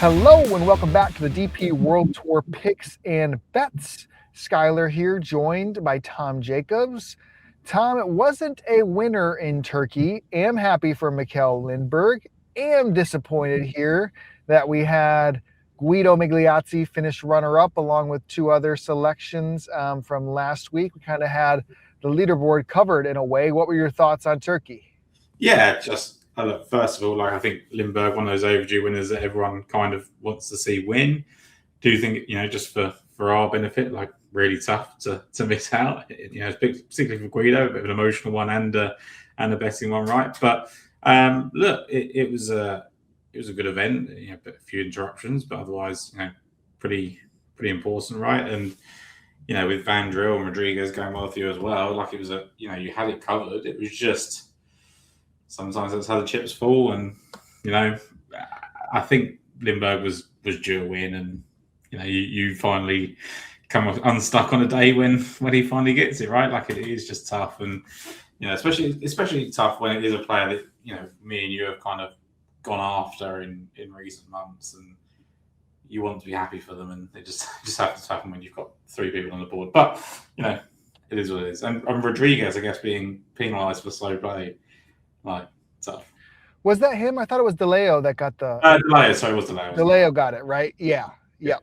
Hello and welcome back to the DP World Tour Picks and Bets. Skylar here, joined by Tom Jacobs. Tom, it wasn't a winner in Turkey. Am happy for Mikkel Lindberg. Am disappointed here that we had Guido Migliozzi finish runner-up along with two other selections from last week. We kind of had the leaderboard covered in a way. What were your thoughts on Turkey? Yeah, first of all, I think Lindberg, one of those overdue winners that everyone kind of wants to see win. Do you think, just for our benefit, really tough to miss out, particularly for Guido, a bit of an emotional one and a betting one, right? But look, it was a good event, a few interruptions, but otherwise, pretty important, right? And with Van Drill and Rodriguez going well for you as well, it was you had it covered. It was just sometimes that's how the chips fall, and I think Lindberg was due a win, and you finally come unstuck on a day when he finally gets it right. It is just tough, and especially tough when it is a player that me and you have kind of gone after in recent months, and you want to be happy for them, and it just happens to happen when you've got three people on the board. But it is what it is, and Rodriguez, I guess, being penalised for slow play. Tough. Was that him? I thought it was DeLeo that got the. DeLeo, sorry, it was DeLeo. DeLeo got it right. Yeah. Yep.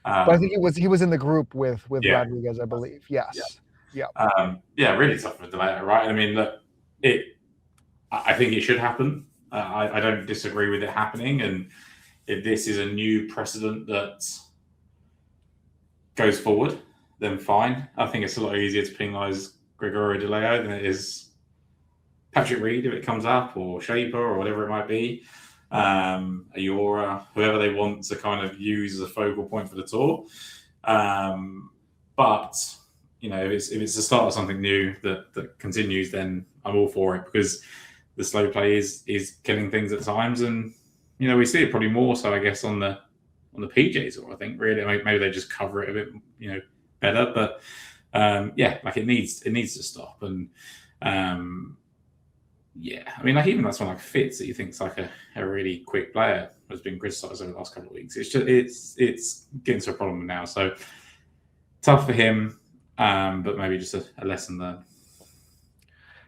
But I think he was in the group with Rodriguez, I believe. Yes. Yeah. Really tough for DeLeo, right? I mean, look, I think it should happen. I don't disagree with it happening, and if this is a new precedent that goes forward, then fine. I think it's a lot easier to penalise Gregorio DeLeo than it is Patrick Reed if it comes up, or Shaper, or whatever it might be, Ayora, whoever they want to kind of use as a focal point for the tour. But if it's the start of something new that continues, then I'm all for it, because the slow play is killing things at times, and we see it probably more so, I guess, on the PJ tour. I think really maybe they just cover it a bit better, but it needs to stop. And I mean, even that's one like Fitz that you think's a really quick player has been criticised over the last couple of weeks. It's just it's getting to a problem now. So tough for him, but maybe just a lesson learned.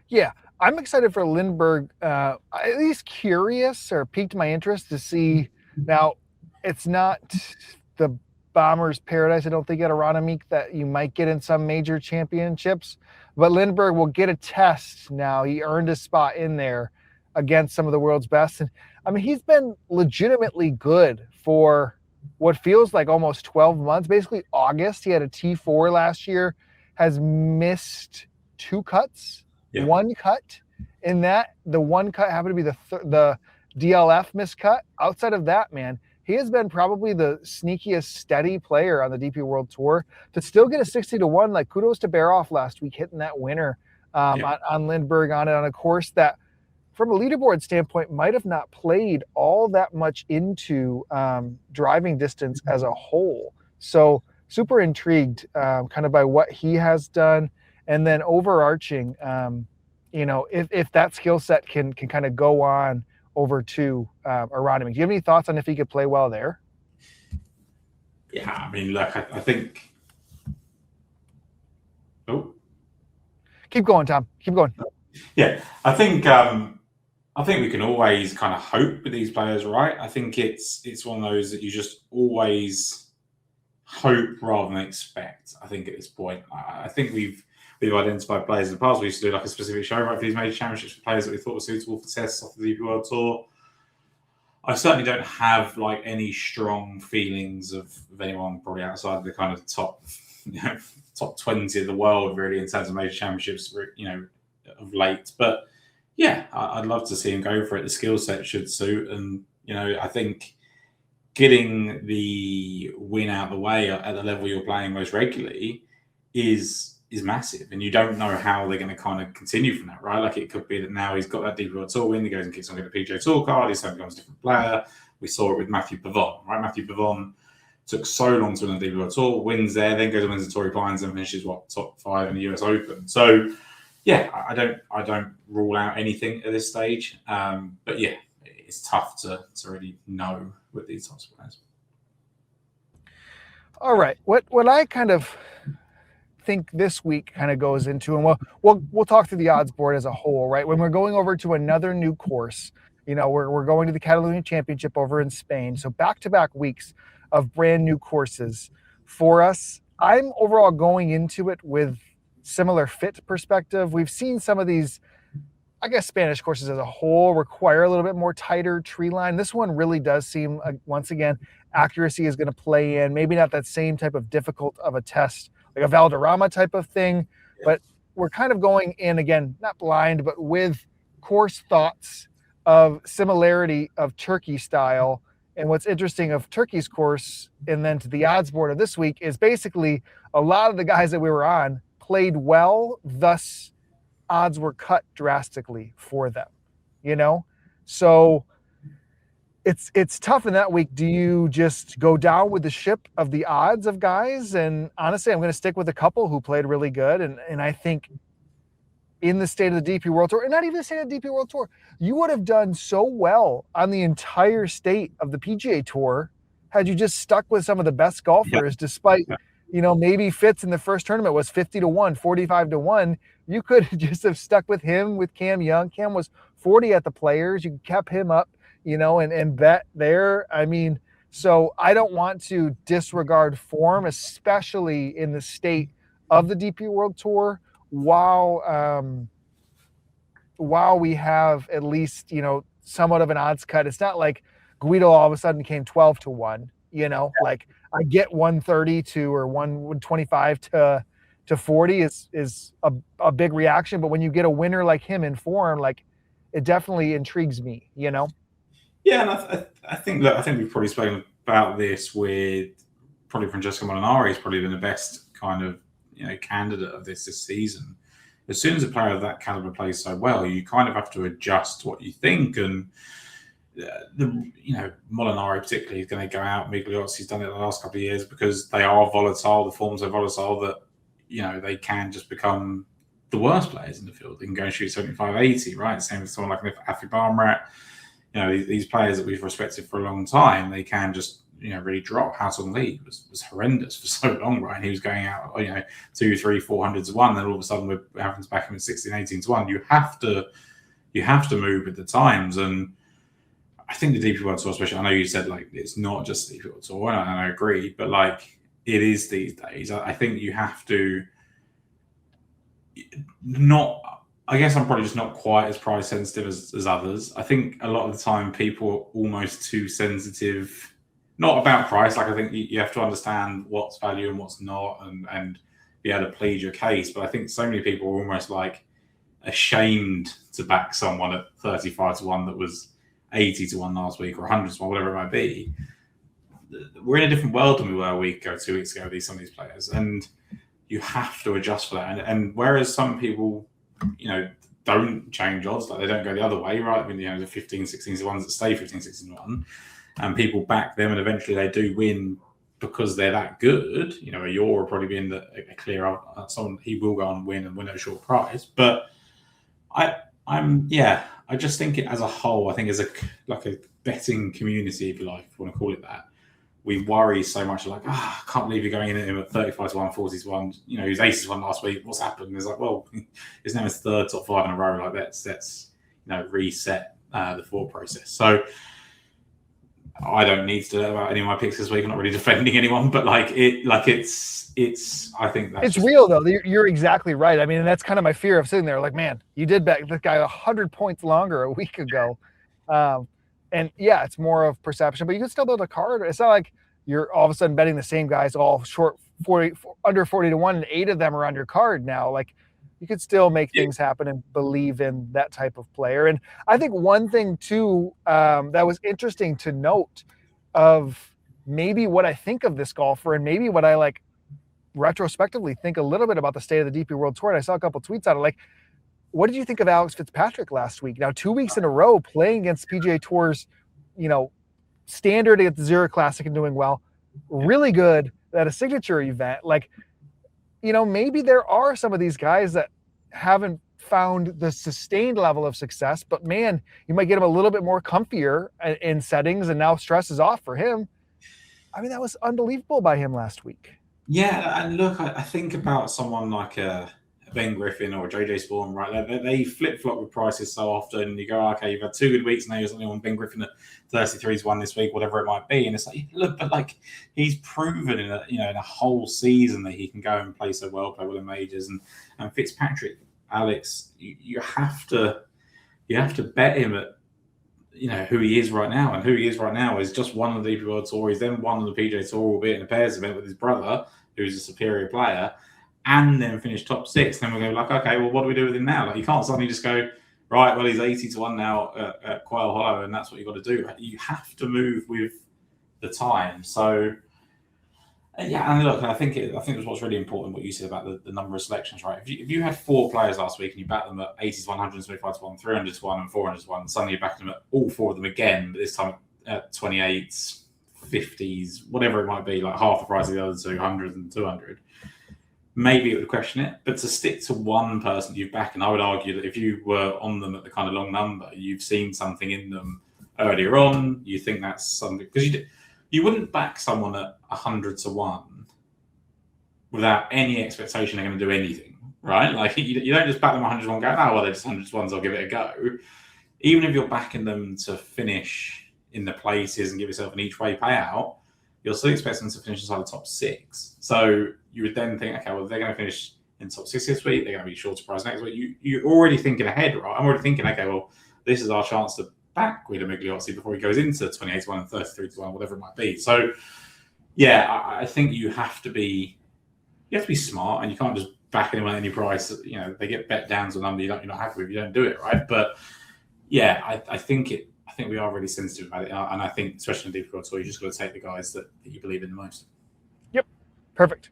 Yeah, I'm excited for Lindberg. At least curious, or piqued my interest to see. Now, it's not the Bomber's paradise, I don't think, at Aronimink that you might get in some major championships. But Lindberg will get a test now. He earned a spot in there against some of the world's best. And I mean, he's been legitimately good for what feels like almost 12 months. Basically, August, he had a T4 last year, has missed two cuts, one cut. In that, the one cut happened to be the DLF miscut. Outside of that, man, he has been probably the sneakiest steady player on the DP World Tour to still get a 60-1. Kudos to Baroff last week, hitting that winner on Lindberg on a course that, from a leaderboard standpoint, might have not played all that much into driving distance as a whole. So super intrigued kind of by what he has done. And then overarching, if that skill set can kind of go on over to Aronimink. Do you have any thoughts on if he could play well there? Yeah, I mean, look, I think. Oh, keep going, Tom. Keep going. Yeah, I think we can always kind of hope with these players, right? I think it's one of those that you just always hope rather than expect. I think at this point, I think we've identified players in the past. We used to do a specific show right for these major championships for players that we thought were suitable for tests off the DP World Tour. I certainly don't have any strong feelings of anyone probably outside the kind of top 20 of the world really in terms of major championships, of late. But yeah, I'd love to see him go for it. The skill set should suit, and I think getting the win out of the way at the level you're playing most regularly is massive, and you don't know how they're going to kind of continue from that, right? It could be that now he's got that DP World Tour win, he goes and kicks on a PJ Tour card, he's becomes a different player. We saw it with Matthew Pavon, right? Matthew Pavon took so long to win the DP World Tour, wins there, then goes and wins the Torrey Pines and finishes top 5 in the US Open. So yeah, I don't rule out anything at this stage. But yeah, it's tough to really know with these types of players. All right, what I kind of think this week kind of goes into, and we'll talk through the odds board as a whole, right? When we're going over to another new course, we're going to the Catalunya Championship over in Spain. So back-to-back weeks of brand new courses for us. I'm overall going into it with similar fit perspective. We've seen some of these, I guess, Spanish courses as a whole require a little bit more tighter tree line. This one really does seem, once again, accuracy is going to play in. Maybe not that same type of difficult of a test, like a Valderrama type of thing, but we're kind of going in, again, not blind, but with course thoughts of similarity of Turkey style. And what's interesting of Turkey's course, and then to the odds board of this week, is basically a lot of the guys that we were on played well, thus odds were cut drastically for them, So it's tough in that week. Do you just go down with the ship of the odds of guys? And honestly, I'm going to stick with a couple who played really good. And I think in the state of the DP World Tour, and not even the state of the DP World Tour, you would have done so well on the entire state of the PGA Tour had you just stuck with some of the best golfers, despite, maybe Fitz in the first tournament was 50-1, 45-1. You could just have stuck with him with Cam Young. Cam was 40 at the Players. You kept him up, and bet there. I mean, so I don't want to disregard form, especially in the state of the DP World Tour, while we have at least, somewhat of an odds cut. It's not like Guido all of a sudden came 12-1, like I get 130 or 125 to 40 is a big reaction. But when you get a winner like him in form, like it definitely intrigues me, Yeah, and I think we've probably spoken about this with probably Francesco Molinari. He's probably been the best kind of candidate of this season. As soon as a player of that caliber plays so well, you kind of have to adjust what you think. And Molinari particularly is going to go out. Migliossi's done it the last couple of years because they are volatile. The forms are volatile that they can just become the worst players in the field. They can go and shoot 75, 80, right? Same with someone like Afi Barmrat. These players that we've respected for a long time, they can just really drop. Houghton Lee was horrendous for so long, right? And he was going out, 2, 3, 400 to 1. Then all of a sudden we're having to back him at 16, 18 to 1. You have to move with the times. And I think the DP World Tour, especially, I know you said like it's not just the DP World Tour, and I agree, but like it is these days. I think you have to not. I guess I'm probably just not quite as price sensitive as others. I think a lot of the time people are almost too sensitive. Not about price. Like I think you have to understand what's value and what's not, and be able to plead your case. But I think so many people are almost like ashamed to back someone at 35-1 that was 80-1 last week or 100-1, whatever it might be. We're in a different world than we were a week ago, 2 weeks ago with some of these players, and you have to adjust for that. And whereas some people, don't change odds, like they don't go the other way, right? I mean, the 15, 16 ones that stay 15, 16 1. And people back them, and eventually they do win because they're that good. You're probably being a clear someone he will go and win at a short price. But I just think it as a whole. I think as a betting community, if you like, if you want to call it that, we worry so much. Like, I can't believe you're going in at him at 35-1, 40-1. He was 80-1 last week. What's happened? And it's like, well, it's now his third top 5 in a row. Like that's reset the thought process. So. I don't need to do that about any of my picks this week. I'm not really defending anyone, but it's. I think that's it's real though. You're exactly right. I mean, and that's kind of my fear of sitting there. Like, man, you did bet this guy 100 points longer a week ago, and yeah, it's more of perception. But you can still build a card. It's not like you're all of a sudden betting the same guys all short 40 under 40-1, and 8 of them are on your card now. Like, you could still make things happen and believe in that type of player. And I think one thing too that was interesting to note of maybe what I think of this golfer and maybe what I like retrospectively think a little bit about the state of the DP World Tour. And I saw a couple tweets on it. Like, what did you think of Alex Fitzpatrick last week? Now, 2 weeks in a row playing against PGA Tour's, standard at the Zurich Classic and doing well, really good at a signature event. Like, maybe there are some of these guys that haven't found the sustained level of success, but man, you might get him a little bit more comfier in settings, and now stress is off for him. I mean, that was unbelievable by him last week. Yeah, and look, I think about someone like a Ben Griffin or a JJ Spawn, right? They flip flop with prices so often. You go, okay, you've had 2 good weeks now. You're something on Ben Griffin at 33-1 this week, whatever it might be, and it's like, look, but like he's proven in a whole season that he can go and play so well, play well in majors, and Fitzpatrick, Alex, you have to bet him at who he is right now, and who he is right now is just one on the DP World Tour. He's then one on the PGA Tour, albeit in a pairs event with his brother, who's a superior player, and then finish top 6. Then we're going to be like, okay, well, what do we do with him now? Like, you can't suddenly just go, right, well, he's 80-1 now at Quail Hollow, and that's what you've got to do. You have to move with the time. So, yeah, and look, I think it was what's really important what you said about the number of selections, right? If you had 4 players last week and you backed them at 80-1, 125-1, 300-1, and 400-1, and suddenly you're backing them at all 4 of them again, but this time at 28s, 50s, whatever it might be, like half the price of the other 200 and 200, maybe it would question it. But to stick to one person you've backed, and I would argue that if you were on them at the kind of long number, you've seen something in them earlier on, you think that's something, because you wouldn't back someone at 100-1 without any expectation they're going to do anything, right? Like you don't just back them 100-1 and go, oh, well, they're just 100-1s, I'll give it a go. Even if you're backing them to finish in the places and give yourself an each way payout, you'll still expect them to finish inside the top 6. So you would then think, okay, well, they're going to finish in top 6 this week, they're going to be shorter price next week. You're already thinking ahead, right? I'm already thinking, okay, well, this is our chance to back Guido Migliozzi before he goes into 28-1 and 33-1, whatever it might be. So, yeah, I think you have to be smart, and you can't just back anyone at any price. They get bet down to a number you're not happy with. You don't do it, right? But yeah, I think we are really sensitive about it, and I think especially in DP Tour, you just got to take the guys that you believe in the most. Yep, perfect.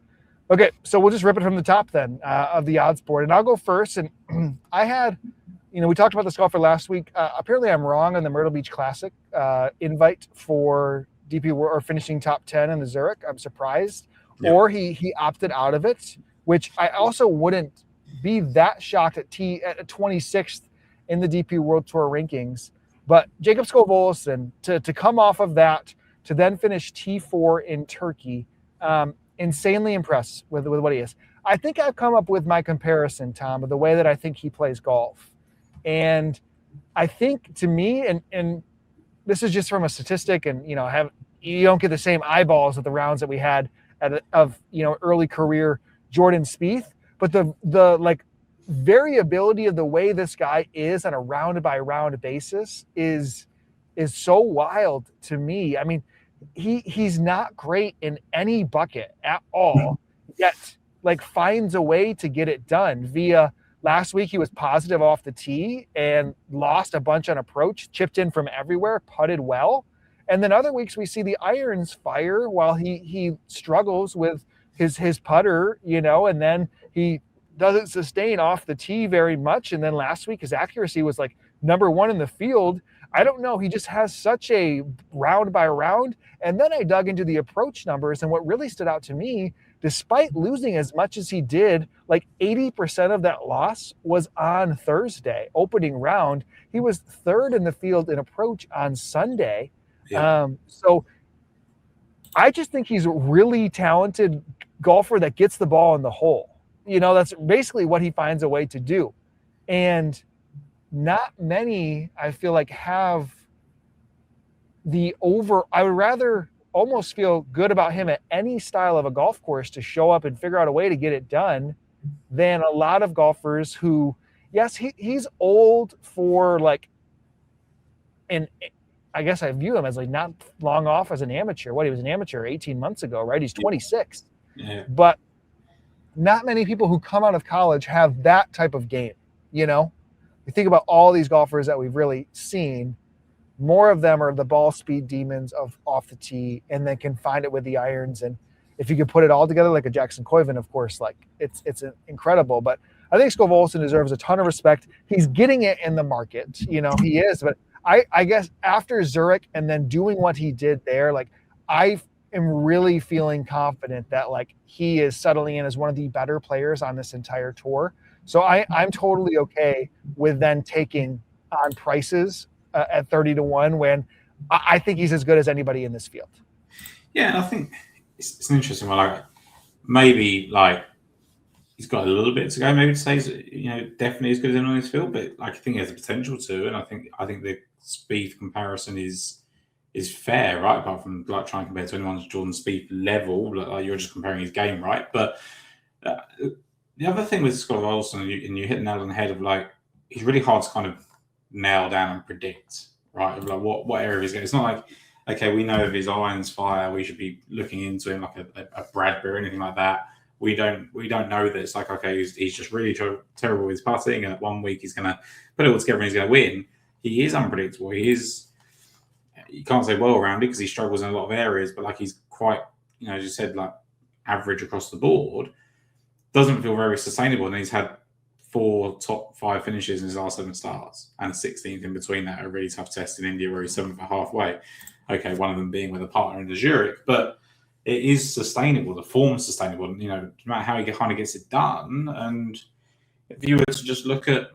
Okay, so we'll just rip it from the top then of the odds board, and I'll go first. And I had. We talked about this golfer last week. Apparently, I'm wrong on the Myrtle Beach Classic invite for DP World or finishing top 10 in the Zurich. I'm surprised. Yeah. Or he opted out of it, which I also wouldn't be that shocked at 26th in the DP World Tour rankings. But Jacob Skov-Olsen, to come off of that, to then finish T4 in Turkey, insanely impressed with what he is. I think I've come up with my comparison, Tom, of the way that I think he plays golf. And I think to me, and this is just from a statistic, and you don't get the same eyeballs at the rounds that we had of early career Jordan Spieth, but the like variability of the way this guy is on a round by round basis is so wild to me. I mean, he's not great in any bucket at all, yet like finds a way to get it done via. Last week, he was positive off the tee and lost a bunch on approach, chipped in from everywhere, putted well. And then other weeks, we see the irons fire while he struggles with his putter, and then he doesn't sustain off the tee very much. And then last week, his accuracy was like number 1 in the field. I don't know. He just has such a round by round. And then I dug into the approach numbers, and what really stood out to me, despite losing as much as he did, like 80% of that loss was on Thursday, opening round. He was 3rd in the field in approach on Sunday. Yeah. So I just think he's a really talented golfer that gets the ball in the hole. That's basically what he finds a way to do. And not many, I feel like, have I would rather almost feel good about him at any style of a golf course to show up and figure out a way to get it done than a lot of golfers who, yes, he's old for like, and I guess I view him as like not long off as an amateur. He was an amateur 18 months ago, right? He's 26. Yeah. But not many people who come out of college have that type of game, You think about all these golfers that we've really seen, more of them are the ball speed demons of off the tee, and then can find it with the irons. And if you could put it all together, like a Jackson Koiven, of course, like it's incredible. But I think Skov-Olsen deserves a ton of respect. He's getting it in the market, he is. But I guess after Zurich and then doing what he did there, like I am really feeling confident that like he is settling in as one of the better players on this entire tour. So I'm totally okay with then taking on prices at 30-1 when I think he's as good as anybody in this field. Yeah, and I think it's an interesting one. Like maybe like he's got a little bit to go. Maybe to say he's, definitely as good as anyone in this field, but like I think he has the potential to, and I think the speed comparison is fair, right? Apart from like trying to compare to anyone's Jordan Spieth level, like you're just comparing his game, right? But the other thing with Scott Olsen, and you hit the nail on the head of like he's really hard to kind of nail down and predict, right? Of like what area he's going. It's not like okay, we know if his irons fire, we should be looking into him like a Bradbury or anything like that. We don't know that it's like okay, he's just really terrible with his putting, and at 1 week he's going to put it all together and he's going to win. He is unpredictable. You can't say well-rounded because he struggles in a lot of areas, but like he's quite, as you said, like average across the board. Doesn't feel very sustainable, and he's had 4 top 5 finishes in his last 7 starts, and a 16th in between that. A really tough test in India where he's 7th at halfway. Okay, one of them being with a partner in the Zurich, but it is sustainable. The form's sustainable, no matter how he kind of gets it done. And if you were to just look at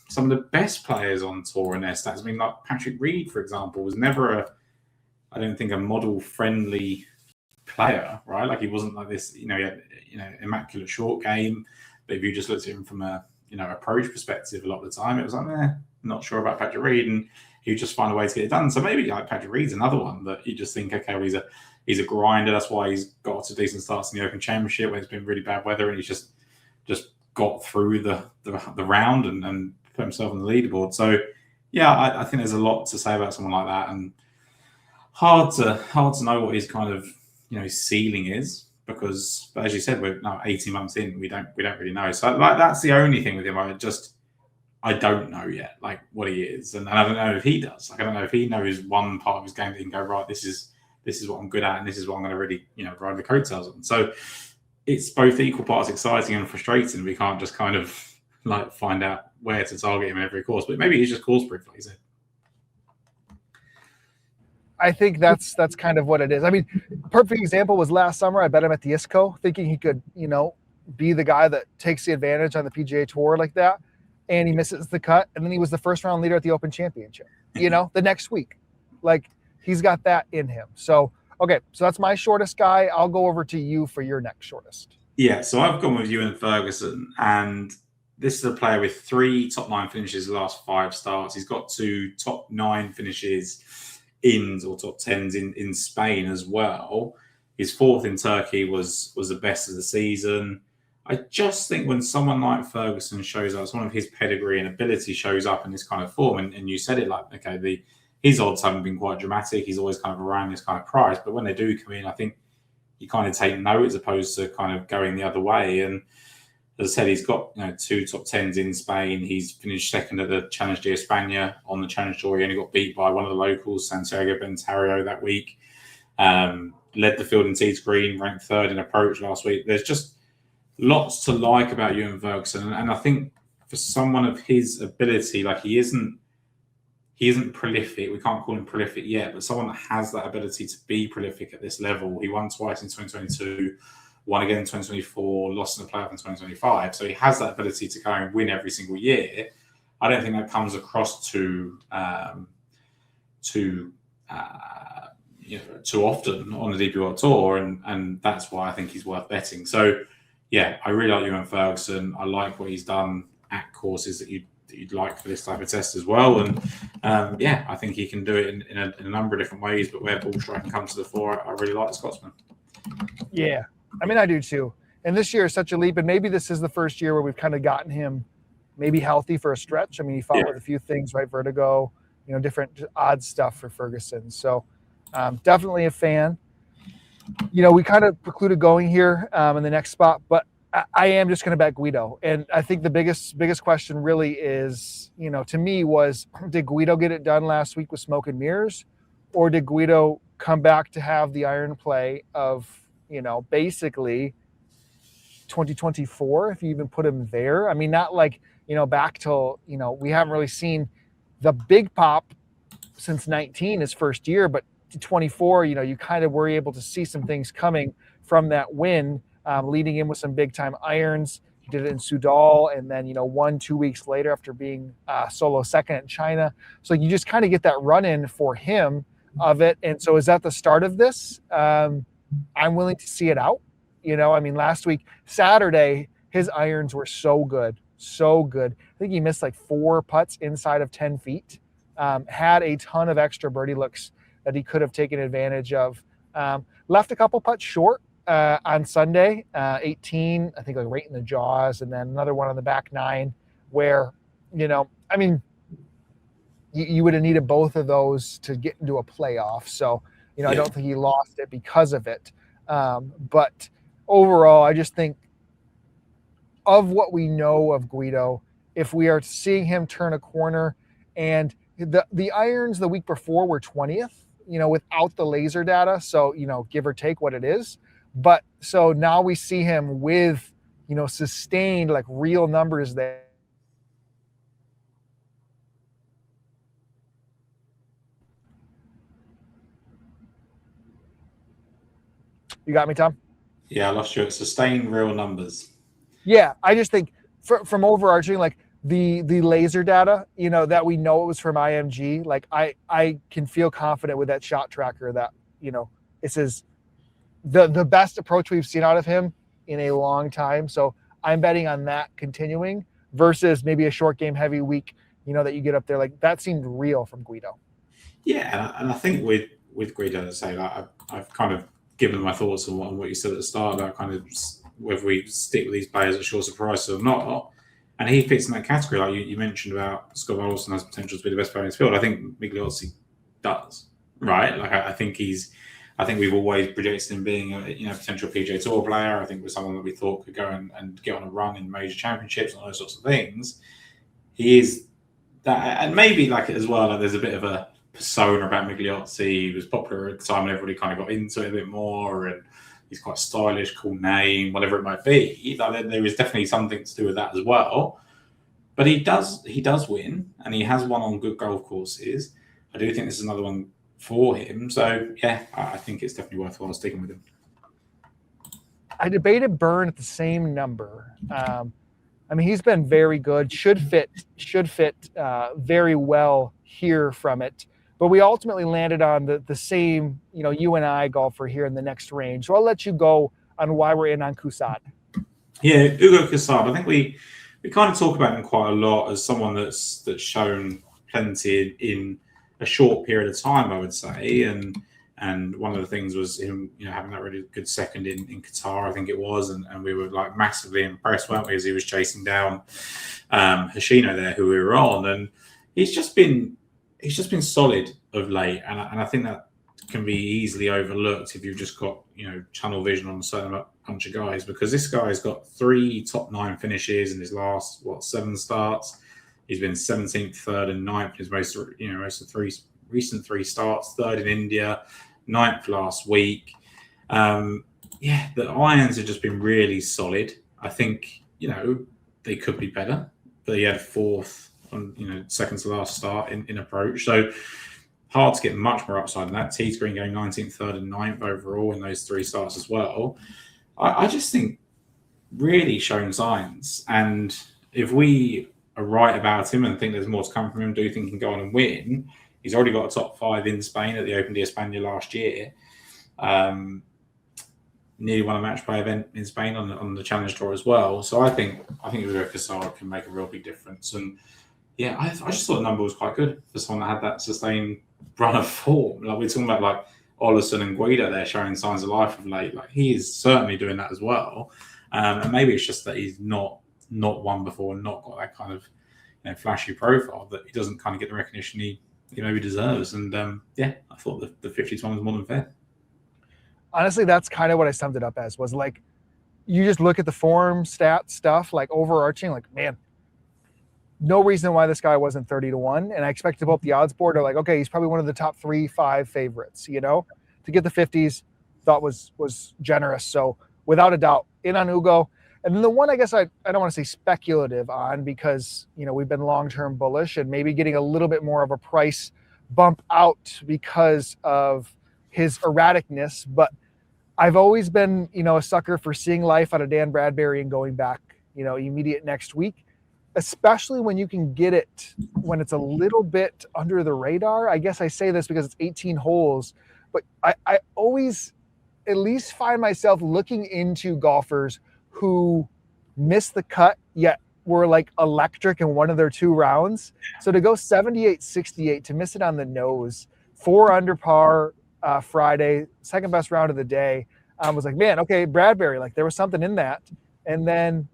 some of the best players on tour and their stats, I mean, like Patrick Reed, for example, was never I don't think a model-friendly player, right? Like he wasn't like this, he had, immaculate short game. But if you just looked at him from a, approach perspective, a lot of the time, it was like, not sure about Patrick Reed, and he would just find a way to get it done. So maybe like Patrick Reed's another one that you just think, okay, well, he's a grinder. That's why he's got to decent starts in the Open Championship when it's been really bad weather, and he's just got through the round and put himself on the leaderboard. So yeah, I think there's a lot to say about someone like that, and hard to know what his kind of ceiling is, because but as you said, we're now 18 months in, we don't really know. So like that's the only thing with him. I don't know yet, like what he is, and I don't know if he does. Like I don't know if he knows one part of his game that he can go right. This is what I'm good at, and this is what I'm going to really ride the coattails on. So it's both equal parts exciting and frustrating. We can't just kind of like find out where to target him in every course, but maybe he's just course proof, like you said. I think that's kind of what it is. I mean, perfect example was last summer. I bet him at the ISCO, thinking he could, be the guy that takes the advantage on the PGA Tour like that, and he misses the cut, and then he was the first round leader at the Open Championship. The next week, like he's got that in him. So okay, so that's my shortest guy. I'll go over to you for your next shortest. Yeah, so I've gone with Ewan Ferguson, and this is a player with 3 top 9 finishes the last 5 starts. He's got 2 top 9 finishes or top 10s in Spain as well. His 4th in Turkey was the best of the season. I just think when someone like Ferguson shows up, someone of his pedigree and ability shows up in this kind of form, and you said it like, okay, his odds haven't been quite dramatic. He's always kind of around this kind of price, but when they do come in, I think you kind of take note as opposed to kind of going the other way. And as I said, he's got 2 top 10s in Spain. He's finished 2nd at the Challenge de España on the Challenge Tour. He only got beat by one of the locals, Santiago Bentario, that week. Led the field in tee to green, ranked 3rd in approach last week. There's just lots to like about Ewan Ferguson, and I think for someone of his ability, like he isn't prolific. We can't call him prolific yet, but someone that has that ability to be prolific at this level. He won twice in 2022. Won again in 2024, lost in the playoff in 2025. So he has that ability to go and win every single year. I don't think that comes across too often on the DP World Tour, and that's why I think he's worth betting. So yeah, I really like Ewan Ferguson. I like what he's done at courses that you'd like for this type of test as well. And I think he can do it in a number of different ways. But where ball striking comes to the fore, I really like the Scotsman. Yeah. I mean, I do too. And this year is such a leap, and maybe this is the first year where we've kind of gotten him maybe healthy for a stretch. I mean, he fought with a few things, right? Vertigo, different odd stuff for Ferguson. So definitely a fan. We kind of precluded going here in the next spot, but I am just going to bet Guido. And I think the biggest question really is, to me was, did Guido get it done last week with smoke and mirrors, or did Guido come back to have the iron play of, basically 2024, if you even put him there? I mean, not like, back till, we haven't really seen the big pop since 19, his first year, but to 24, you kind of were able to see some things coming from that win, leading in with some big time irons. He did it in Sudal, and then, 1-2 weeks later after being solo second in China. So you just kind of get that run in for him of it. And so is that the start of this? I'm willing to see it out. Last week, Saturday, his irons were so good. So good. I think he missed like 4 putts inside of 10 feet. Had a ton of extra birdie looks that he could have taken advantage of. Left a couple putts short on Sunday, 18, I think, like right in the jaws, and then another one on the back 9 where, you would have needed both of those to get into a playoff. So, I don't think he lost it because of it. But overall, I just think of what we know of Guido, if we are seeing him turn a corner, and the irons the week before were 20th, without the laser data. So, give or take what it is. But so now we see him with, sustained like real numbers there. You got me, Tom? Yeah, I lost you at sustained real numbers. Yeah, I just think from overarching, like the laser data, that we know it was from IMG, like I can feel confident with that shot tracker that, this is the best approach we've seen out of him in a long time. So I'm betting on that continuing versus maybe a short game heavy week, that you get up there. Like that seemed real from Guido. Yeah, and I think with Guido, I've kind of given my thoughts on what you said at the start about kind of whether we stick with these players at shorter prices or not. And he fits in that category. Like you mentioned about Scott Wilson has potential to be the best player in his field. I think Migliozzi does, right? Like I think we've always projected him being a potential PGA Tour player. I think was someone that we thought could go and get on a run in major championships and all those sorts of things. He is that, and maybe like as well, like there's a bit of a persona about Migliozzi. He was popular at the time, and everybody kind of got into it a bit more, and he's quite stylish, cool name, whatever it might be. Like, there is definitely something to do with that as well. But he does win, and he has won on good golf courses. I do think this is another one for him. So yeah, I think it's definitely worthwhile sticking with him. I debated Byrne at the same number. He's been very good. Should fit very well here from it. But we ultimately landed on the same, you and I golfer here in the next range. So I'll let you go on why we're in on Kusad. Yeah, Ugo Kusad. I think we kind of talk about him quite a lot as someone that's shown plenty in a short period of time, I would say. And one of the things was him, having that really good second in Qatar, I think it was, and we were like massively impressed, weren't we, as he was chasing down Hoshino there, who we were on, and he's just been solid of late, and I think that can be easily overlooked if you've just got tunnel vision on a certain bunch of guys, because this guy's got 3 top 9 finishes in his last 7 starts. He's been 17th, 3rd, and 9th in his most of 3 recent 3 starts. 3rd in India, 9th last week. The irons have just been really solid. I think they could be better, but he had 4th on second to last start in approach. So hard to get much more upside than that. Tees Green going 19th, 3rd, and 9th overall in those 3 starts as well. I just think really showing signs. And if we are right about him and think there's more to come from him, do think he can go on and win. He's already got a top 5 in Spain at the Open de España last year. Nearly won a match play event in Spain on the Challenge Tour as well. So I think Ugo Kusad can make a real big difference. And yeah, I just thought the number was quite good for someone that had that sustained run of form. Like we're talking about like Olesen and Guido there showing signs of life of late. Like he is certainly doing that as well. And maybe it's just that he's not won before and not got that kind of flashy profile, that he doesn't kind of get the recognition he maybe deserves. And I thought the 50 to 1 was more than fair. Honestly, that's kind of what I summed it up as, was like, you just look at the form stat stuff, like overarching, like, man, no reason why this guy wasn't 30 to 1. And I expect to pull up the odds board, are like, okay, he's probably one of the top 3-5 favorites, to get the 50s, thought was generous. So without a doubt, in on Ugo. And then the one I guess I don't want to say speculative on, because, we've been long-term bullish and maybe getting a little bit more of a price bump out because of his erraticness. But I've always been, a sucker for seeing life out of Dan Bradbury and going back, immediate next week, especially when you can get it when it's a little bit under the radar. I guess I say this because it's 18 holes, but I always at least find myself looking into golfers who missed the cut yet were like electric in one of their 2 rounds. So to go 78-68, to miss it on the nose, 4 under par Friday, second best round of the day, I was like, man, okay, Bradbury, like there was something in that. And then,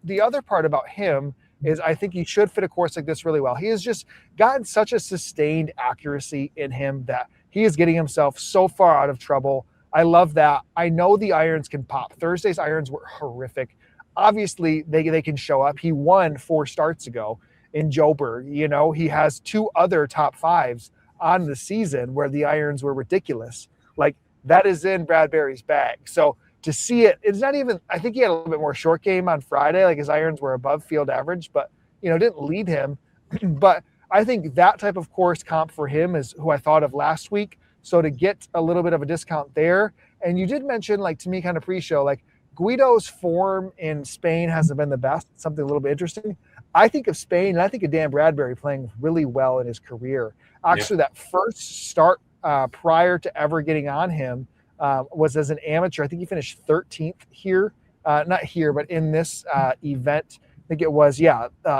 the other part about him is I think he should fit a course like this really well. He has just gotten such a sustained accuracy in him that he is getting himself so far out of trouble. I love that. I know the irons can pop. Thursday's irons were horrific. Obviously, they can show up. He won 4 starts ago in Joburg. He has 2 other top 5s on the season where the irons were ridiculous. Like, that is in Bradbury's bag. So to see it, it's not even, I think he had a little bit more short game on Friday. Like his irons were above field average, but, didn't lead him. But I think that type of course comp for him is who I thought of last week. So to get a little bit of a discount there. And you did mention, like, to me kind of pre-show, like Guido's form in Spain hasn't been the best. Something a little bit interesting. I think of Spain, and I think of Dan Bradbury playing really well in his career. Actually, that first start prior to ever getting on him was as an amateur. I think he finished 13th here, not here, but in this event. I think it was,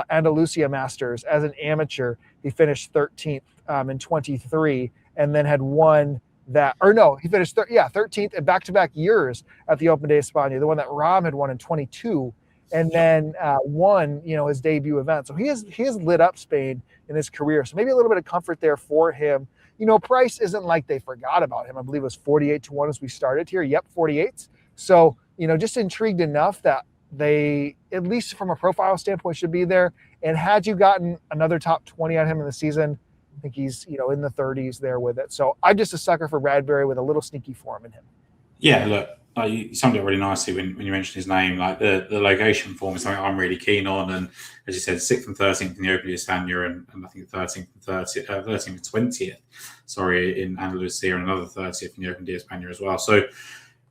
Andalusia Masters. As an amateur, he finished 13th in 23 and then had won that, or no, he finished 13th in back-to-back years at the Open de España, the one that Rahm had won in 22, and then won, his debut event. So he has lit up Spain in his career. So maybe a little bit of comfort there for him. Price isn't like they forgot about him. I believe it was 48-1 as we started here. Yep, 48. So, just intrigued enough that they, at least from a profile standpoint, should be there. And had you gotten another top 20 on him in the season, I think he's, in the 30s there with it. So I'm just a sucker for Bradbury with a little sneaky form in him. Yeah, look, you summed it up really nicely when you mentioned his name. Like the location form is something I'm really keen on. And as you said, 6th and 13th in the Open de España, and I think 13th and 20th, in Andalusia, and another 30th in the Open de España as well. So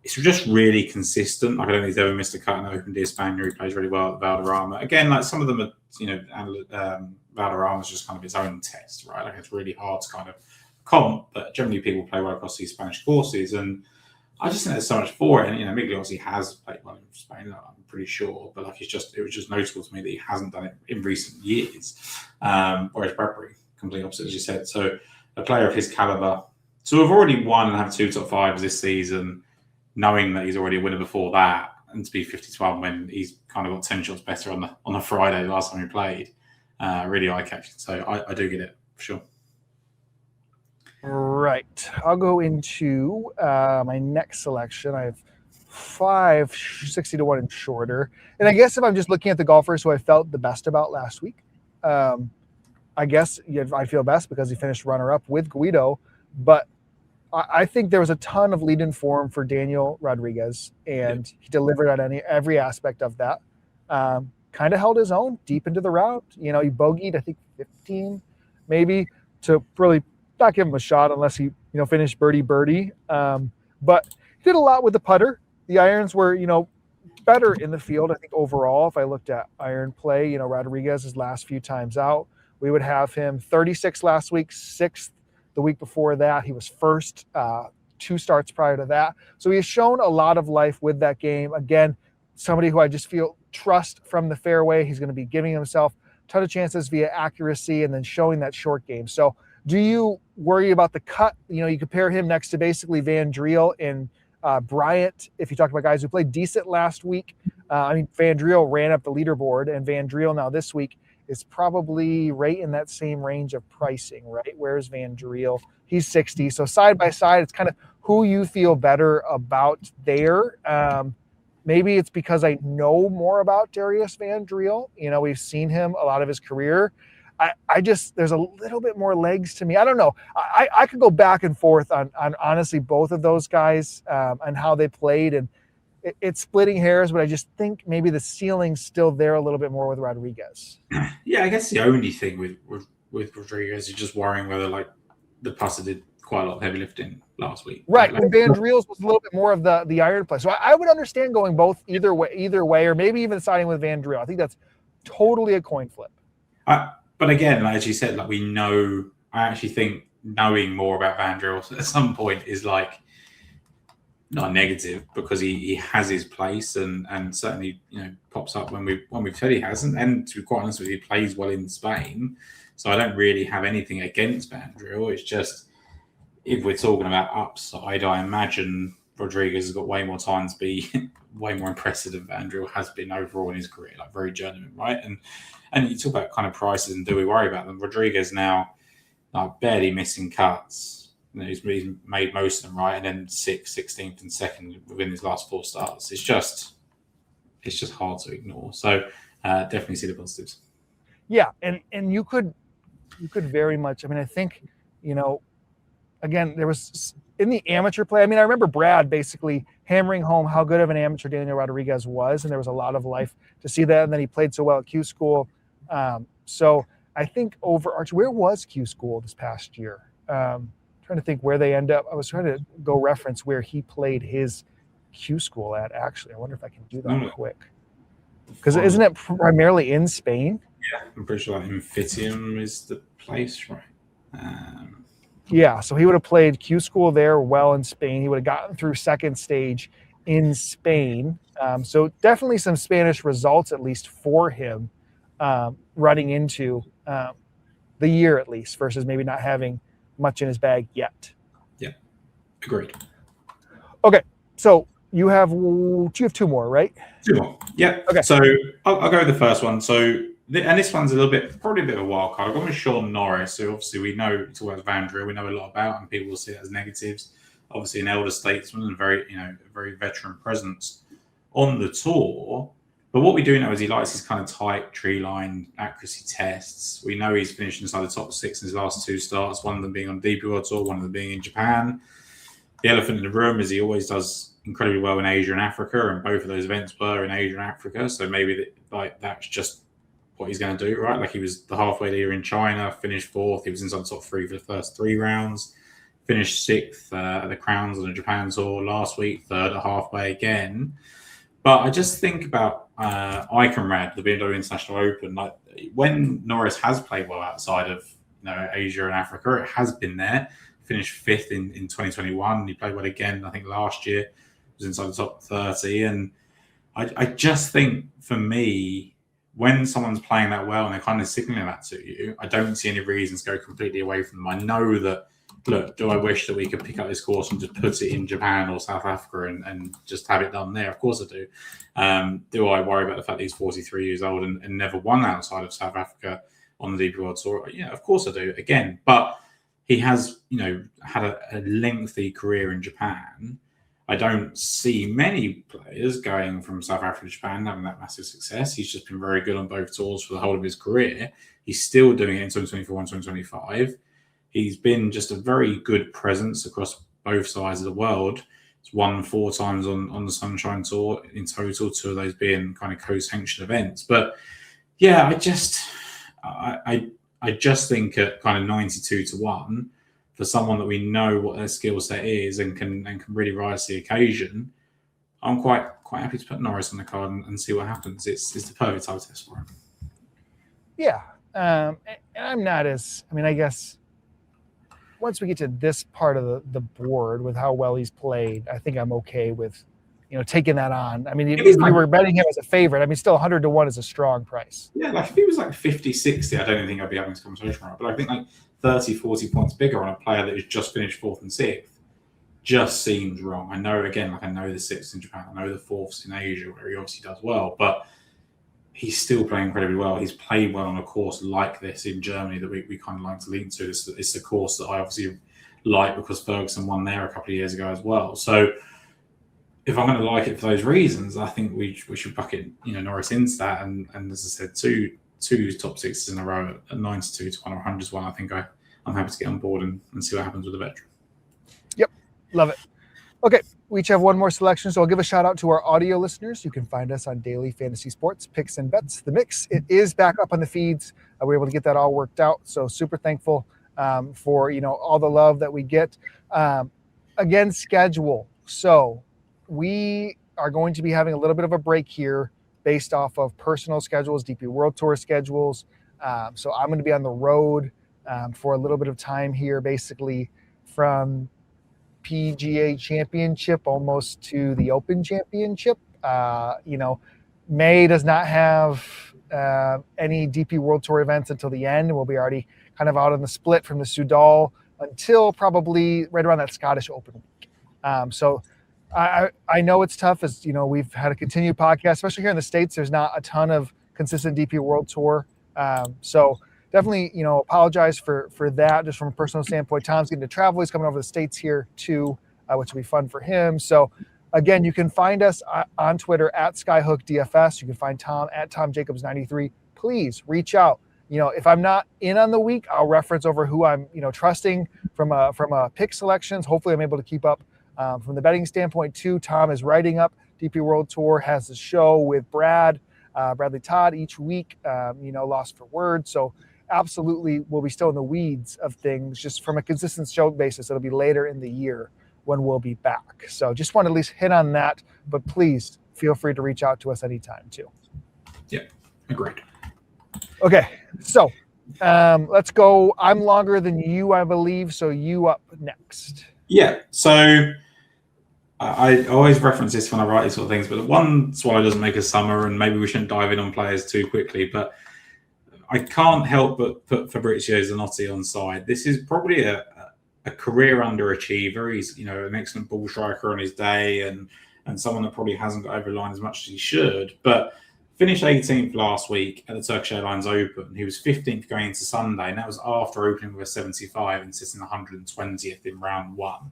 it's just really consistent. Like, I don't think he's ever missed a cut in the Open de España. He plays really well at Valderrama. Again, like some of them are, Valderrama is just kind of its own test, right? Like, it's really hard to kind of comp, but generally people play well across these Spanish courses. And I just think there's so much for it. And, Miguel obviously has played well in Spain, I'm pretty sure. But like, it was just notable to me that he hasn't done it in recent years. Whereas Bradbury, completely opposite, as you said. So a player of his caliber to have already won and have 2 top 5s this season, knowing that he's already a winner before that, and to be 50-12 when he's kind of got 10 shots better on the Friday last time he played, really eye-catching. So I do get it, for sure. Right. I'll go into my next selection. I have 5 60-1 and shorter. And I guess if I'm just looking at the golfers who I felt the best about last week, I guess I feel best because he finished runner-up with Guido. But I think there was a ton of lead-in form for Daniel Rodriguez, and he delivered on every aspect of that. Kind of held his own deep into the round. He bogeyed, I think, 15 maybe, to really not give him a shot unless he, finished birdie. But he did a lot with the putter. The irons were, better in the field, I think, overall. If I looked at iron play, Rodriguez's last few times out, we would have him 36 last week, 6th the week before that. He was first 2 starts prior to that. So he has shown a lot of life with that game. Again, somebody who I just feel trust from the fairway. He's going to be giving himself a ton of chances via accuracy and then showing that short game. So do you worry about the cut? You compare him next to basically Van Driel and Bryant. If you talk about guys who played decent last week, Van Driel ran up the leaderboard, and Van Driel now this week is probably right in that same range of pricing, right? Where's Van Driel? He's 60. So side by side, it's kind of who you feel better about there. Maybe it's because I know more about Darius Van Driel. We've seen him a lot of his career. I just, there's a little bit more legs to me. I don't know. I could go back and forth on honestly both of those guys and how they played, and it's splitting hairs, but I just think maybe the ceiling's still there a little bit more with Rodriguez. Yeah, I guess the only thing with Rodriguez is just worrying whether like the putter did quite a lot of heavy lifting last week. Right. When Van Driel's was a little bit more of the iron play. So I would understand going both either way, or maybe even siding with Van Driel. I think that's totally a coin flip. But again, as you said, we know, I actually think knowing more about Van Driel at some point is not a negative, because he has his place and certainly pops up when we've said he hasn't. And to be quite honest with you, he plays well in Spain. So I don't really have anything against Van Driel. It's just, if we're talking about upside, I imagine Rodriguez has got way more time to be way more impressive than Van Driel has been overall in his career, very journeyman, right? And you talk about kind of prices and do we worry about them? Rodriguez now barely missing cuts. He's made most of them, right? And then 6th, 16th, and 2nd within his last 4 starts. It's just hard to ignore. So definitely see the positives. Yeah, and you could very much. I mean, I think again, there was in the amateur play. I mean, I remember Brad basically hammering home how good of an amateur Daniel Rodriguez was, and there was a lot of life to see that. And then he played so well at Q School. So I think overarching, where was Q School this past year? Trying to think where they end up. I was trying to go reference where he played his Q School at. Actually, I wonder if I can do that quick. Because isn't it primarily in Spain? Yeah, I'm pretty sure Amphitium is the place, right? Yeah, so he would have played Q School there well in Spain. He would have gotten through 2nd stage in Spain. So definitely some Spanish results, at least for him, running into the year at least, versus maybe not having much in his bag yet. Yeah, agreed. Okay, so you have 2 more, right? 2 more. Yeah. Okay. So I'll go with the first one. So and this one's probably a bit of a wild card. I've gone with Sean Norris, who obviously we know, it's about Van Driel, we know a lot about, and people will see it as negatives. Obviously, an elder statesman and a very veteran presence on the tour. But what we do know is he likes his kind of tight tree line accuracy tests. We know he's finished inside the top 6 in his last 2 starts, one of them being on DP World Tour, one of them being in Japan. The elephant in the room is he always does incredibly well in Asia and Africa, and both of those events were in Asia and Africa. So maybe that's just what he's going to do, right? He was the halfway leader in China, finished 4th. He was inside the top 3 for the first 3 rounds, finished 6th at the Crowns on the Japan Tour last week, 3rd at halfway again. But I just think about Iconrad, the BMW International Open. When Norris has played well outside of Asia and Africa, it has been there. Finished 5th in 2021. He played well again, I think, last year. Was inside the top 30. And I just think, for me, when someone's playing that well and they're kind of signaling that to you, I don't see any reasons to go completely away from them. I know that, look, do I wish that we could pick up this course and just put it in Japan or South Africa and just have it done there? Of course I do. Do I worry about the fact that he's 43 years old and never won outside of South Africa on the DP World Tour? Yeah, of course I do. Again, but he has, had a lengthy career in Japan. I don't see many players going from South Africa to Japan having that massive success. He's just been very good on both tours for the whole of his career. He's still doing it in 2024 and 2025. He's been just a very good presence across both sides of the world. He's won 4 times on the Sunshine Tour in total, 2 of those being kind of co-sanctioned events. But yeah, I just think at kind of 92-1, for someone that we know what their skill set is and can really rise to the occasion, I'm quite happy to put Norris on the card and see what happens. It's the perfect type of test for him. Yeah, and I'm not as. I mean, I guess once we get to this part of the board with how well he's played, I think I'm okay with taking that on. I mean, if we were betting him as a favorite, I mean, still 100-1 is a strong price. Yeah, if he was 50-60, I don't even think I'd be having this conversation right. But I think 30-40 points bigger on a player that has just finished 4th and 6th just seems wrong. I know, again, I know the 6th in Japan, I know the 4th in Asia, where he obviously does well, but he's still playing incredibly well. He's played well on a course like this in Germany that we kind of like to lean to. It's the course that I obviously like because Ferguson won there a couple of years ago as well. So if I'm going to like it for those reasons, I think we should bucket Norris into that. And as I said, two top 6s in a row at 92-1 or 100-1. I think I'm happy to get on board and see what happens with the veteran. Yep, love it. Okay, we each have one more selection, so I'll give a shout out to our audio listeners. You can find us on Daily Fantasy Sports, Picks and Bets, The Mix. It is back up on the feeds. We were able to get that all worked out, so super thankful for, all the love that we get. Again, schedule. So we are going to be having a little bit of a break here based off of personal schedules, DP World Tour schedules. So I'm going to be on the road for a little bit of time here, basically from PGA Championship almost to the Open Championship. May does not have any DP World Tour events until the end. We'll be already kind of out on the split from the Soudal until probably right around that Scottish Open week. So I know it's tough, as we've had a continued podcast, especially here in the States. There's not a ton of consistent DP World Tour. So definitely, apologize for that, just from a personal standpoint. Tom's getting to travel. He's coming over the States here too, which will be fun for him. So again, you can find us on Twitter at SkyHookDFS. You can find Tom at TomJacobs93. Please reach out. If I'm not in on the week, I'll reference over who I'm, trusting from a pick selections. Hopefully I'm able to keep up from the betting standpoint too. Tom is writing up DP World Tour, has a show with Bradley Todd each week, Lost for Words. So absolutely we'll be still in the weeds of things, just from a consistent show basis. It'll be later in the year when we'll be back. So just want to at least hit on that, but please feel free to reach out to us anytime too. Yeah, agreed. Okay, so let's go. I'm longer than you, I believe, so you up next. Yeah, so I always reference this when I write these sort of things, but one swallow doesn't make a summer, and maybe we shouldn't dive in on players too quickly, but I can't help but put Fabrizio Zanotti on side. This is probably a career underachiever. He's, an excellent ball striker on his day, and someone that probably hasn't got over the line as much as he should, but finished 18th last week at the Turkish Airlines Open. He was 15th going into Sunday, and that was after opening with a 75 and sitting 120th in round one.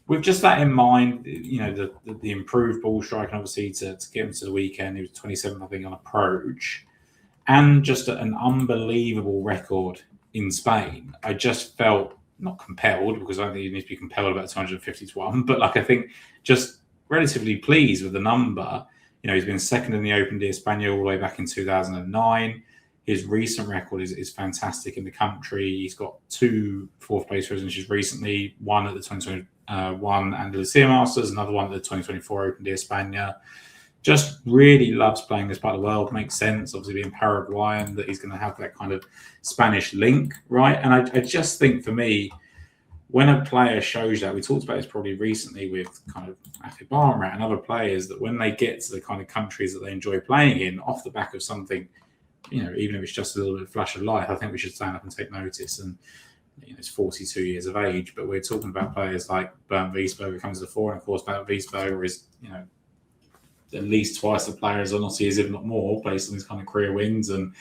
With just that in mind, the improved ball striking, obviously, to get him to the weekend, he was 27th, I think, on approach, and just an unbelievable record in Spain. I just felt not compelled, because I don't think you need to be compelled about 250 to 1, but I think just relatively pleased with the number. He's been second in the Open d'Espagne all the way back in 2009. His recent record is fantastic in the country. He's got 2 fourth-place finishes recently, one at the 2021 Andalusia Masters, another one at the 2024 Open d'Espagne. Just really loves playing this part of the world. Makes sense, obviously, being Paraguayan, that he's going to have that kind of Spanish link, right? And I just think, for me, when a player shows that, we talked about this probably recently with kind of Afi Barnrat and other players, that when they get to the kind of countries that they enjoy playing in, off the back of something, even if it's just a little bit of flash of light, I think we should stand up and take notice. And he's 42 years of age, but we're talking about players like Bernd Wiesberger comes to the fore, and of course Bernd Wiesberger is, at least twice the player as Zanotti is, if not more, based on his kind of career wins and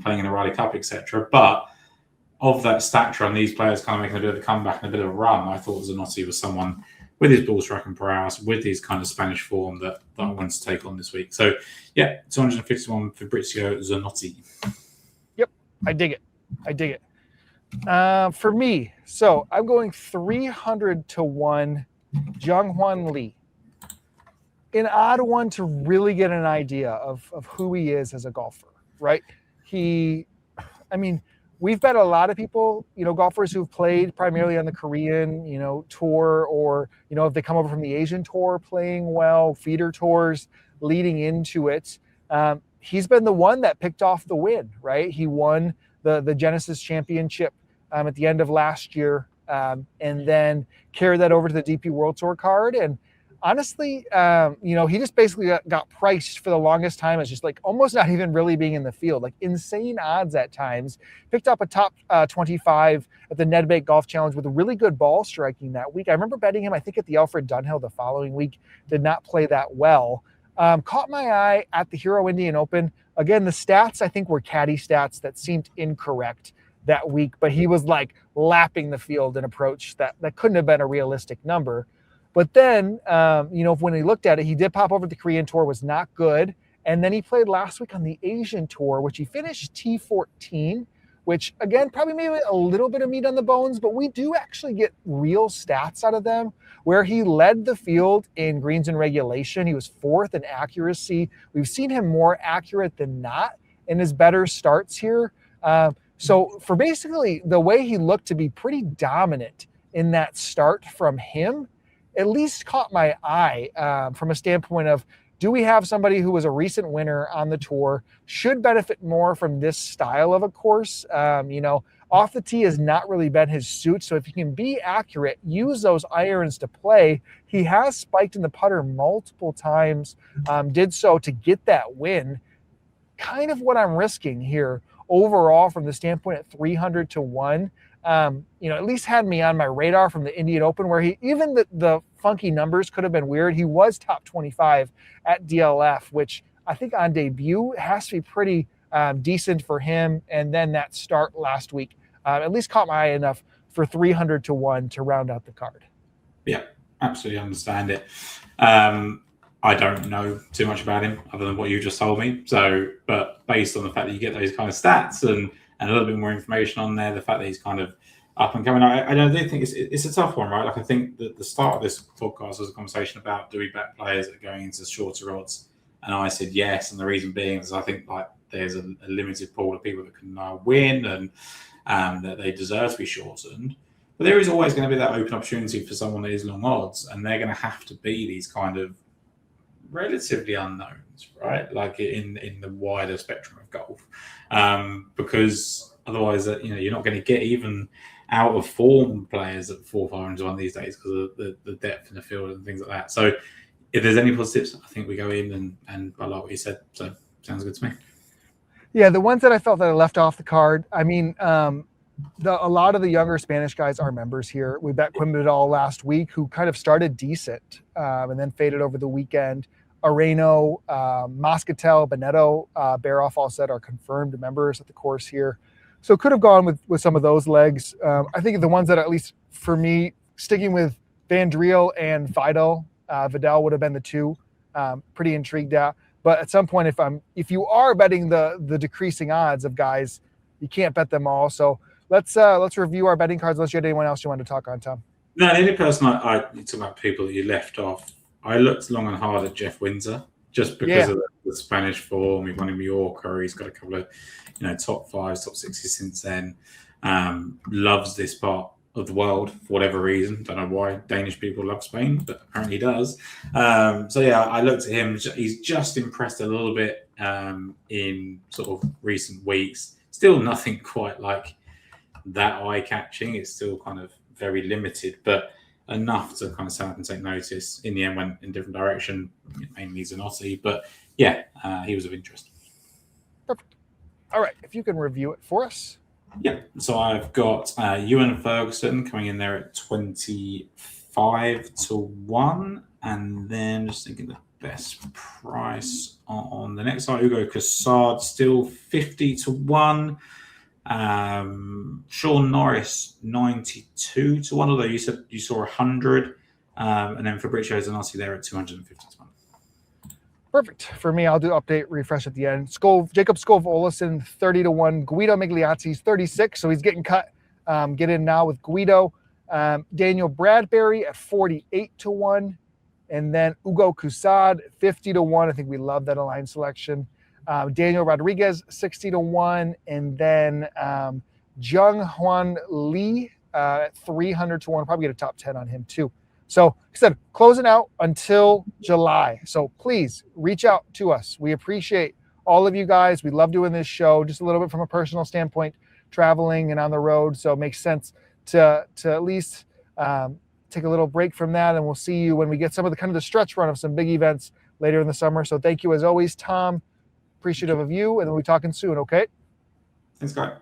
playing in a Ryder Cup, etc. But of that stature, and these players kind of making a bit of a comeback and a bit of a run, I thought Zanotti was someone with his ball striking prowess, with his kind of Spanish form that I wanted to take on this week. So, yeah, 251 Fabrizio Zanotti. Yep, I dig it. For me, so I'm going 300 to 1 Jung-Hwan Lee. An odd one to really get an idea of who he is as a golfer, right? We've bet a lot of people, golfers who've played primarily on the Korean, tour, or, if they come over from the Asian tour playing well, feeder tours leading into it. He's been the one that picked off the win, right? He won the Genesis Championship at the end of last year, and then carried that over to the DP World Tour card. And honestly, he just basically got priced for the longest time as just almost not even really being in the field, insane odds at times. Picked up a top 25 at the Nedbank Golf Challenge with a really good ball striking that week. I remember betting him, I think, at the Alfred Dunhill the following week. Did not play that well. Caught my eye at the Hero Indian Open. Again, the stats, I think, were caddy stats that seemed incorrect that week, but he was lapping the field in approach that couldn't have been a realistic number. But then, when he looked at it, he did pop over the Korean Tour, was not good. And then he played last week on the Asian Tour, which he finished T14, which, again, probably maybe a little bit of meat on the bones, but we do actually get real stats out of them, where he led the field in greens and regulation. He was 4th in accuracy. We've seen him more accurate than not in his better starts here. So for basically the way he looked to be pretty dominant in that start from him, at least caught my eye from a standpoint of, do we have somebody who was a recent winner on the tour, should benefit more from this style of a course? Off the tee has not really been his suit. So if he can be accurate, use those irons to play. He has spiked in the putter multiple times, did so to get that win. Kind of what I'm risking here overall from the standpoint at 300 to 1. At least had me on my radar from the Indian Open, where even the funky numbers could have been weird. He was top 25 at DLF, which I think on debut has to be pretty decent for him. And then that start last week at least caught my eye enough for 300 to 1 to round out the card. Yeah, absolutely understand it. I don't know too much about him other than what you just told me. So, but based on the fact that you get those kind of stats and a little bit more information on there, the fact that he's kind of up and coming, I do think it's a tough one, right? Like, I think that the start of this podcast was a conversation about, do we bet players that are going into shorter odds? And I said yes, and the reason being is I think like there's a limited pool of people that can win and that they deserve to be shortened. But there is always going to be that open opportunity for someone that is long odds, and they're going to have to be these kind of relatively unknowns, right? Like in the wider spectrum of golf, because otherwise, you're not going to get even out of form players at 4-5 these days because of the depth in the field and things like that. So, if there's any positives, I think we go in and I like what you said. So, sounds good to me. Yeah, the ones that I felt that I left off the card. I mean, a lot of the younger Spanish guys are members here. We bet Quimbadal last week, who kind of started decent and then faded over the weekend. Areno, Moscatel, Beneto, Baroff all said are confirmed members at the course here. So could have gone with some of those legs. I think the ones that, at least for me, sticking with Van Driel and Vidal would have been the two. Pretty intrigued at. But at some point, if you are betting the decreasing odds of guys, you can't bet them all. So let's review our betting cards. Unless you had anyone else you wanted to talk on, Tom. No, the only person I talk about people that you left off. I looked long and hard at Jeff Windsor just because of the Spanish form. He won in Mallorca. He's got a couple of top 5s, top 6s since then. Loves this part of the world for whatever reason. Don't know why Danish people love Spain, but apparently he does. I looked at him. He's just impressed a little bit in sort of recent weeks. Still nothing quite like that eye-catching. It's still kind of very limited, but enough to kind of stand up and take notice. In the end, went in a different direction. Mainly Zanotti, but he was of interest. Perfect. All right, if you can review it for us. Yeah, so I've got Ewan Ferguson coming in there at 25 to 1, and then just thinking the best price on the next side, Hugo Cassard still 50 to 1. Sean Norris 92 to 1, although you said you saw 100, and then Fabrizio Zanotti there at 250 to 1. Perfect. For me, I'll do update, refresh at the end. Jacob Skov-Olesen, 30 to 1. Guido Migliozzi's 36, so he's getting cut. Get in now with Guido. Daniel Bradbury at 48 to 1. And then Hugo Cassard, 50 to 1. I think we love that aligned selection. Daniel Rodriguez, 60 to 1. And then Jung Hwan Lee at 300 to 1. Probably get a top 10 on him too. So, like I said, closing out until July. So please reach out to us. We appreciate all of you guys. We love doing this show, just a little bit from a personal standpoint, traveling and on the road. So it makes sense to at least take a little break from that. And we'll see you when we get some of the stretch run of some big events later in the summer. So thank you as always, Tom. Appreciative of you. And then we'll be talking soon, okay? Thanks, guys.